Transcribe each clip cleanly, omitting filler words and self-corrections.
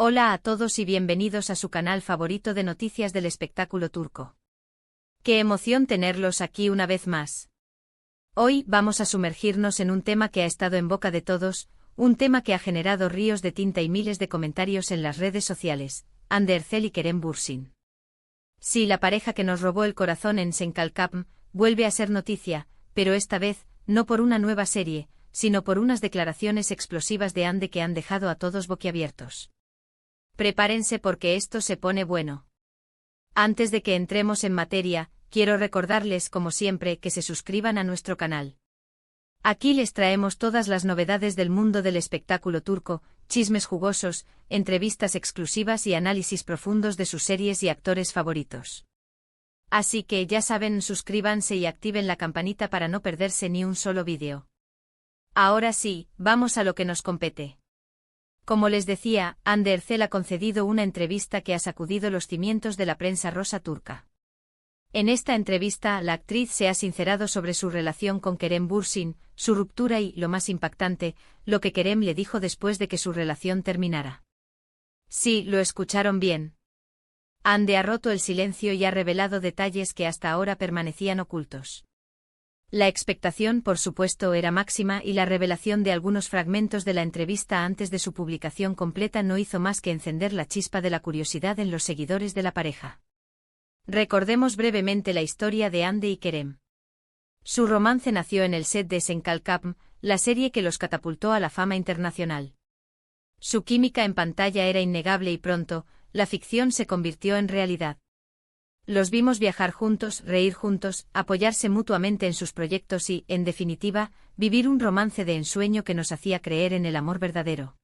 Hola a todos y bienvenidos a su canal favorito de noticias del espectáculo turco. Qué emoción tenerlos aquí una vez más. Hoy vamos a sumergirnos en un tema que ha estado en boca de todos, un tema que ha generado ríos de tinta y miles de comentarios en las redes sociales, Hande Erçel y Kerem Bürsin. Sí, la pareja que nos robó el corazón en Senkalkapm vuelve a ser noticia, pero esta vez, no por una nueva serie, sino por unas declaraciones explosivas de Hande que han dejado a todos boquiabiertos. Prepárense porque esto se pone bueno. Antes de que entremos en materia, quiero recordarles como siempre que se suscriban a nuestro canal. Aquí les traemos todas las novedades del mundo del espectáculo turco, chismes jugosos, entrevistas exclusivas y análisis profundos de sus series y actores favoritos. Así que ya saben, suscríbanse y activen la campanita para no perderse ni un solo vídeo. Ahora sí, vamos a lo que nos compete. Como les decía, Hande Erçel ha concedido una entrevista que ha sacudido los cimientos de la prensa rosa turca. En esta entrevista, la actriz se ha sincerado sobre su relación con Kerem Bürsin, su ruptura y, lo más impactante, lo que Kerem le dijo después de que su relación terminara. Sí, lo escucharon bien. Hande ha roto el silencio y ha revelado detalles que hasta ahora permanecían ocultos. La expectación, por supuesto, era máxima y la revelación de algunos fragmentos de la entrevista antes de su publicación completa no hizo más que encender la chispa de la curiosidad en los seguidores de la pareja. Recordemos brevemente la historia de Hande y Kerem. Su romance nació en el set de Senkalkapm, la serie que los catapultó a la fama internacional. Su química en pantalla era innegable y pronto, la ficción se convirtió en realidad. Los vimos viajar juntos, reír juntos, apoyarse mutuamente en sus proyectos y, en definitiva, vivir un romance de ensueño que nos hacía creer en el amor verdadero.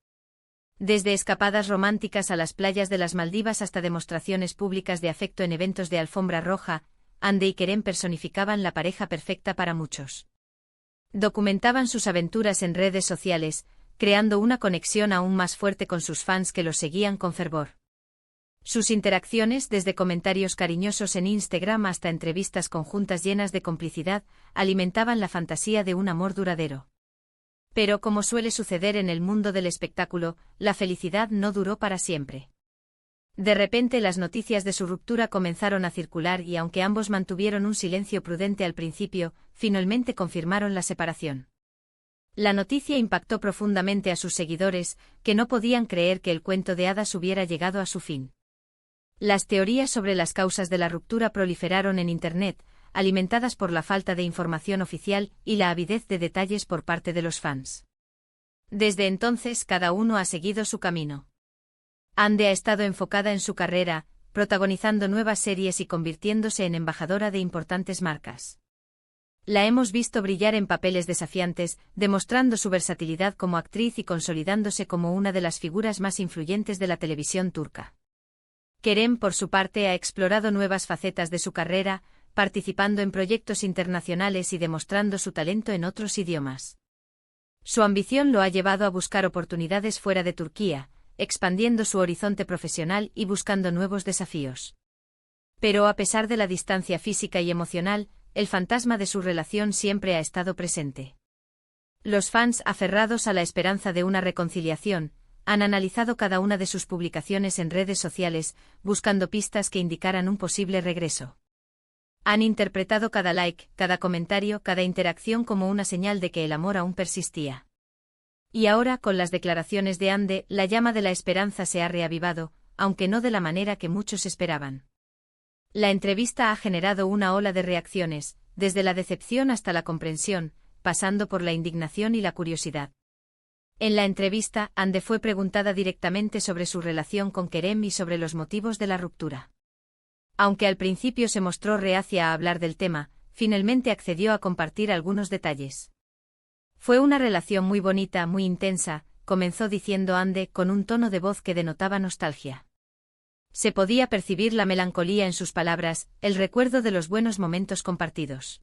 Desde escapadas románticas a las playas de las Maldivas hasta demostraciones públicas de afecto en eventos de alfombra roja, Hande y Kerem personificaban la pareja perfecta para muchos. Documentaban sus aventuras en redes sociales, creando una conexión aún más fuerte con sus fans que los seguían con fervor. Sus interacciones, desde comentarios cariñosos en Instagram hasta entrevistas conjuntas llenas de complicidad, alimentaban la fantasía de un amor duradero. Pero como suele suceder en el mundo del espectáculo, la felicidad no duró para siempre. De repente las noticias de su ruptura comenzaron a circular y aunque ambos mantuvieron un silencio prudente al principio, finalmente confirmaron la separación. La noticia impactó profundamente a sus seguidores, que no podían creer que el cuento de hadas hubiera llegado a su fin. Las teorías sobre las causas de la ruptura proliferaron en Internet, alimentadas por la falta de información oficial y la avidez de detalles por parte de los fans. Desde entonces cada uno ha seguido su camino. Hande ha estado enfocada en su carrera, protagonizando nuevas series y convirtiéndose en embajadora de importantes marcas. La hemos visto brillar en papeles desafiantes, demostrando su versatilidad como actriz y consolidándose como una de las figuras más influyentes de la televisión turca. Kerem, por su parte, ha explorado nuevas facetas de su carrera, participando en proyectos internacionales y demostrando su talento en otros idiomas. Su ambición lo ha llevado a buscar oportunidades fuera de Turquía, expandiendo su horizonte profesional y buscando nuevos desafíos. Pero a pesar de la distancia física y emocional, el fantasma de su relación siempre ha estado presente. Los fans, aferrados a la esperanza de una reconciliación, han analizado cada una de sus publicaciones en redes sociales, buscando pistas que indicaran un posible regreso. Han interpretado cada like, cada comentario, cada interacción como una señal de que el amor aún persistía. Y ahora, con las declaraciones de Hande, la llama de la esperanza se ha reavivado, aunque no de la manera que muchos esperaban. La entrevista ha generado una ola de reacciones, desde la decepción hasta la comprensión, pasando por la indignación y la curiosidad. En la entrevista, Hande fue preguntada directamente sobre su relación con Kerem y sobre los motivos de la ruptura. Aunque al principio se mostró reacia a hablar del tema, finalmente accedió a compartir algunos detalles. Fue una relación muy bonita, muy intensa, comenzó diciendo Hande con un tono de voz que denotaba nostalgia. Se podía percibir la melancolía en sus palabras, el recuerdo de los buenos momentos compartidos.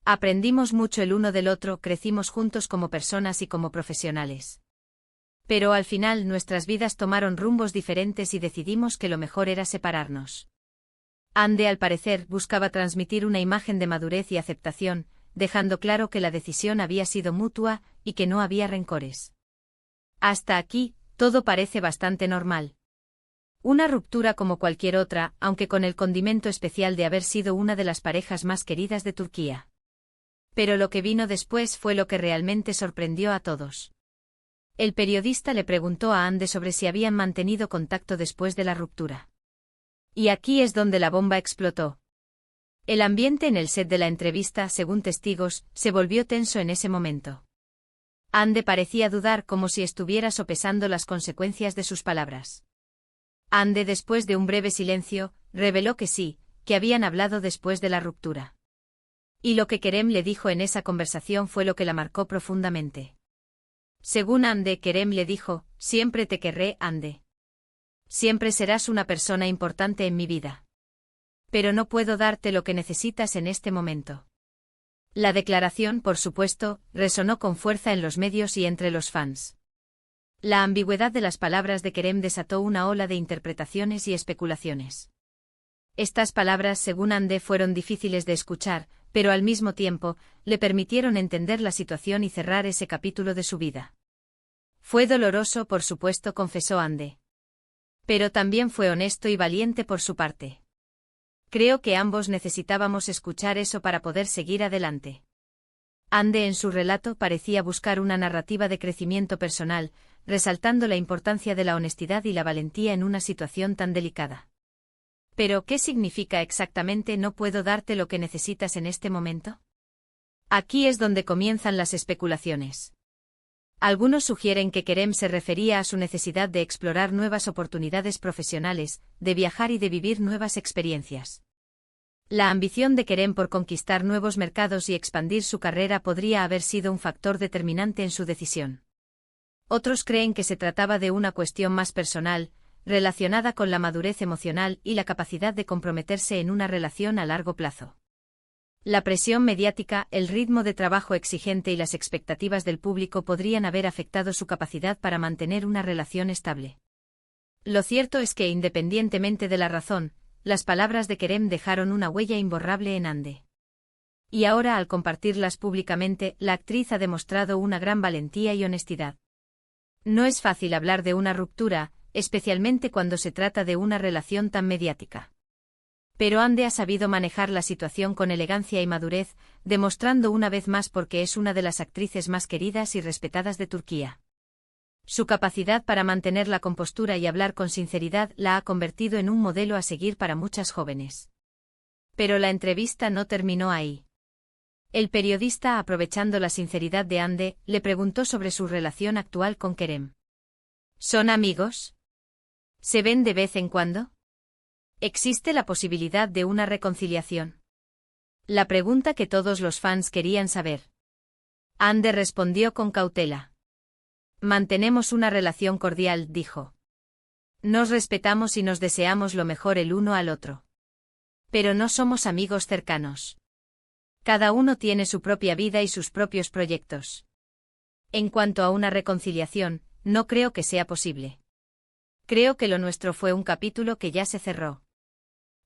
Aprendimos mucho el uno del otro, crecimos juntos como personas y como profesionales. Pero al final nuestras vidas tomaron rumbos diferentes y decidimos que lo mejor era separarnos. Hande, al parecer, buscaba transmitir una imagen de madurez y aceptación, dejando claro que la decisión había sido mutua y que no había rencores. Hasta aquí, todo parece bastante normal. Una ruptura como cualquier otra, aunque con el condimento especial de haber sido una de las parejas más queridas de Turquía. Pero lo que vino después fue lo que realmente sorprendió a todos. El periodista le preguntó a Hande sobre si habían mantenido contacto después de la ruptura. Y aquí es donde la bomba explotó. El ambiente en el set de la entrevista, según testigos, se volvió tenso en ese momento. Hande parecía dudar como si estuviera sopesando las consecuencias de sus palabras. Hande, después de un breve silencio, reveló que sí, que habían hablado después de la ruptura. Y lo que Kerem le dijo en esa conversación fue lo que la marcó profundamente. Según Hande, Kerem le dijo: siempre te querré, Hande. Siempre serás una persona importante en mi vida. Pero no puedo darte lo que necesitas en este momento. La declaración, por supuesto, resonó con fuerza en los medios y entre los fans. La ambigüedad de las palabras de Kerem desató una ola de interpretaciones y especulaciones. Estas palabras, según Hande, fueron difíciles de escuchar, pero al mismo tiempo, le permitieron entender la situación y cerrar ese capítulo de su vida. Fue doloroso, por supuesto, confesó Hande. Pero también fue honesto y valiente por su parte. Creo que ambos necesitábamos escuchar eso para poder seguir adelante. Hande en su relato parecía buscar una narrativa de crecimiento personal, resaltando la importancia de la honestidad y la valentía en una situación tan delicada. Pero, ¿qué significa exactamente no puedo darte lo que necesitas en este momento? Aquí es donde comienzan las especulaciones. Algunos sugieren que Kerem se refería a su necesidad de explorar nuevas oportunidades profesionales, de viajar y de vivir nuevas experiencias. La ambición de Kerem por conquistar nuevos mercados y expandir su carrera podría haber sido un factor determinante en su decisión. Otros creen que se trataba de una cuestión más personal, relacionada con la madurez emocional y la capacidad de comprometerse en una relación a largo plazo. La presión mediática, el ritmo de trabajo exigente y las expectativas del público podrían haber afectado su capacidad para mantener una relación estable. Lo cierto es que, independientemente de la razón, las palabras de Kerem dejaron una huella imborrable en Hande. Y ahora, al compartirlas públicamente, la actriz ha demostrado una gran valentía y honestidad. No es fácil hablar de una ruptura, especialmente cuando se trata de una relación tan mediática. Pero Hande ha sabido manejar la situación con elegancia y madurez, demostrando una vez más por qué es una de las actrices más queridas y respetadas de Turquía. Su capacidad para mantener la compostura y hablar con sinceridad la ha convertido en un modelo a seguir para muchas jóvenes. Pero la entrevista no terminó ahí. El periodista, aprovechando la sinceridad de Hande, le preguntó sobre su relación actual con Kerem. ¿Son amigos? ¿Se ven de vez en cuando? ¿Existe la posibilidad de una reconciliación? La pregunta que todos los fans querían saber. Hande respondió con cautela. Mantenemos una relación cordial, dijo. Nos respetamos y nos deseamos lo mejor el uno al otro. Pero no somos amigos cercanos. Cada uno tiene su propia vida y sus propios proyectos. En cuanto a una reconciliación, no creo que sea posible. Creo que lo nuestro fue un capítulo que ya se cerró.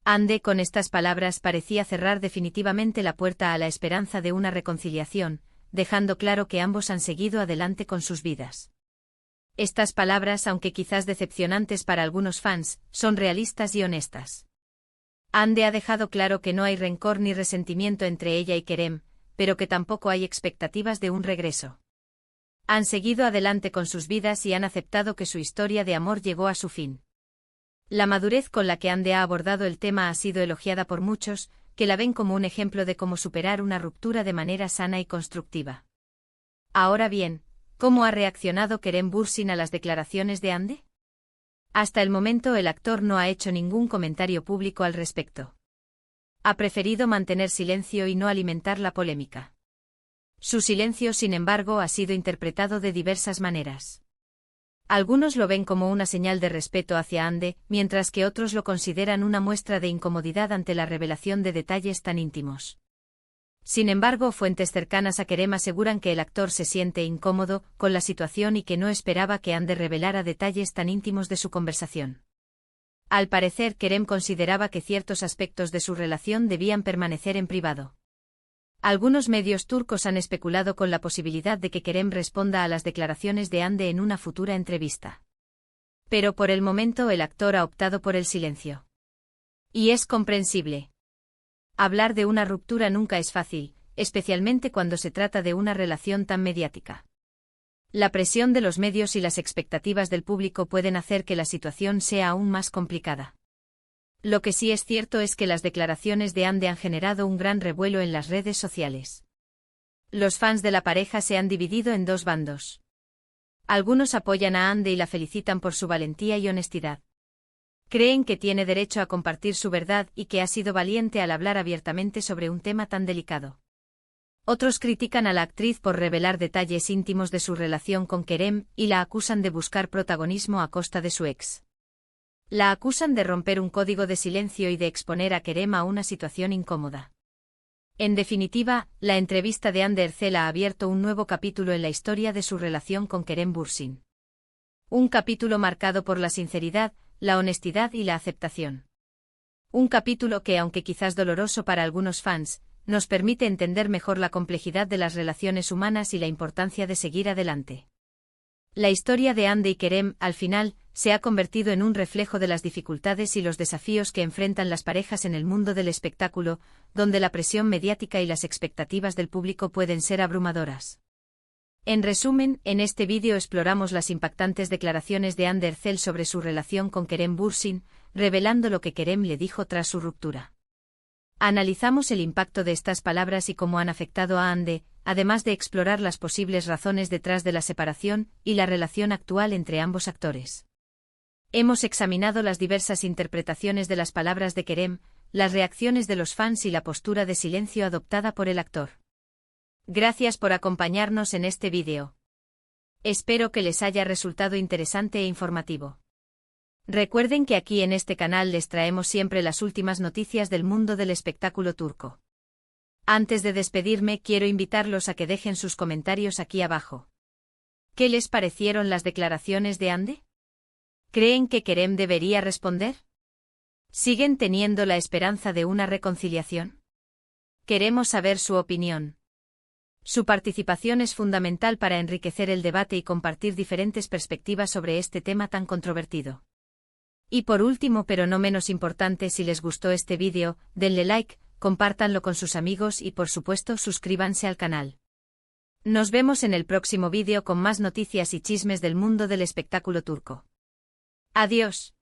Hande, con estas palabras, parecía cerrar definitivamente la puerta a la esperanza de una reconciliación, dejando claro que ambos han seguido adelante con sus vidas. Estas palabras, aunque quizás decepcionantes para algunos fans, son realistas y honestas. Hande ha dejado claro que no hay rencor ni resentimiento entre ella y Kerem, pero que tampoco hay expectativas de un regreso. Han seguido adelante con sus vidas y han aceptado que su historia de amor llegó a su fin. La madurez con la que Hande ha abordado el tema ha sido elogiada por muchos, que la ven como un ejemplo de cómo superar una ruptura de manera sana y constructiva. Ahora bien, ¿cómo ha reaccionado Kerem Bürsin a las declaraciones de Hande? Hasta el momento el actor no ha hecho ningún comentario público al respecto. Ha preferido mantener silencio y no alimentar la polémica. Su silencio, sin embargo, ha sido interpretado de diversas maneras. Algunos lo ven como una señal de respeto hacia Hande, mientras que otros lo consideran una muestra de incomodidad ante la revelación de detalles tan íntimos. Sin embargo, fuentes cercanas a Kerem aseguran que el actor se siente incómodo con la situación y que no esperaba que Hande revelara detalles tan íntimos de su conversación. Al parecer, Kerem consideraba que ciertos aspectos de su relación debían permanecer en privado. Algunos medios turcos han especulado con la posibilidad de que Kerem responda a las declaraciones de Hande en una futura entrevista. Pero por el momento el actor ha optado por el silencio. Y es comprensible. Hablar de una ruptura nunca es fácil, especialmente cuando se trata de una relación tan mediática. La presión de los medios y las expectativas del público pueden hacer que la situación sea aún más complicada. Lo que sí es cierto es que las declaraciones de Andy han generado un gran revuelo en las redes sociales. Los fans de la pareja se han dividido en dos bandos. Algunos apoyan a Andy y la felicitan por su valentía y honestidad. Creen que tiene derecho a compartir su verdad y que ha sido valiente al hablar abiertamente sobre un tema tan delicado. Otros critican a la actriz por revelar detalles íntimos de su relación con Kerem y la acusan de buscar protagonismo a costa de su ex. La acusan de romper un código de silencio y de exponer a Kerem a una situación incómoda. En definitiva, la entrevista de Andy Ercel ha abierto un nuevo capítulo en la historia de su relación con Kerem Bürsin. Un capítulo marcado por la sinceridad, la honestidad y la aceptación. Un capítulo que, aunque quizás doloroso para algunos fans, nos permite entender mejor la complejidad de las relaciones humanas y la importancia de seguir adelante. La historia de Andy y Kerem, al final, se ha convertido en un reflejo de las dificultades y los desafíos que enfrentan las parejas en el mundo del espectáculo, donde la presión mediática y las expectativas del público pueden ser abrumadoras. En resumen, en este vídeo exploramos las impactantes declaraciones de Andy Ercel sobre su relación con Kerem Bürsin, revelando lo que Kerem le dijo tras su ruptura. Analizamos el impacto de estas palabras y cómo han afectado a Andy, además de explorar las posibles razones detrás de la separación y la relación actual entre ambos actores. Hemos examinado las diversas interpretaciones de las palabras de Kerem, las reacciones de los fans y la postura de silencio adoptada por el actor. Gracias por acompañarnos en este vídeo. Espero que les haya resultado interesante e informativo. Recuerden que aquí en este canal les traemos siempre las últimas noticias del mundo del espectáculo turco. Antes de despedirme, quiero invitarlos a que dejen sus comentarios aquí abajo. ¿Qué les parecieron las declaraciones de Andy? ¿Creen que Kerem debería responder? ¿Siguen teniendo la esperanza de una reconciliación? Queremos saber su opinión. Su participación es fundamental para enriquecer el debate y compartir diferentes perspectivas sobre este tema tan controvertido. Y por último, pero no menos importante, si les gustó este vídeo, denle like, compártanlo con sus amigos y por supuesto suscríbanse al canal. Nos vemos en el próximo vídeo con más noticias y chismes del mundo del espectáculo turco. Adiós.